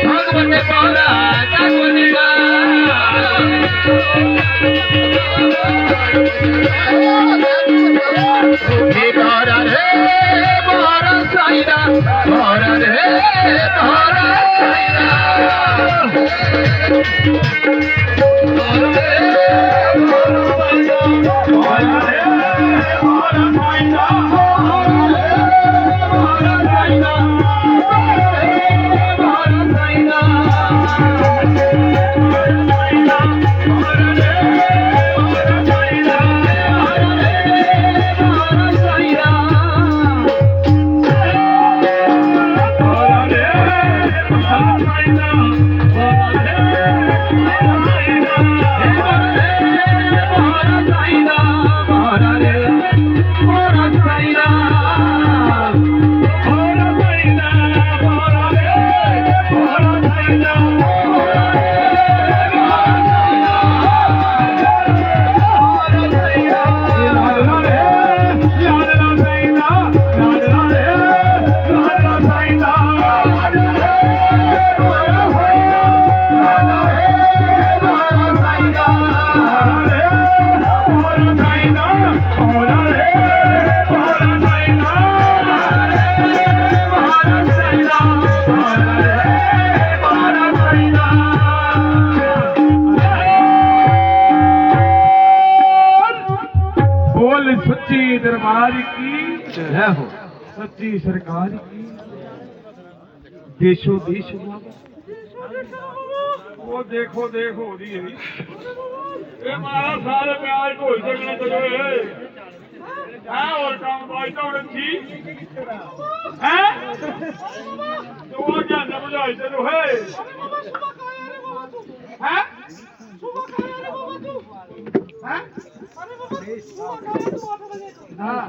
ભગવતે બોલા જાગોનેગા હે તારા રે મારા સાઈરા તારા રે તારા सच्ची दरबार की जय हो, सच्ची सरकार की देशो देश वो देखो देखो दी है ये मारा सारे प्यार को ही देखने चलो है और काम भाई तो अच्छी है तो वो क्या न बुझाई चलो है हैं हाँ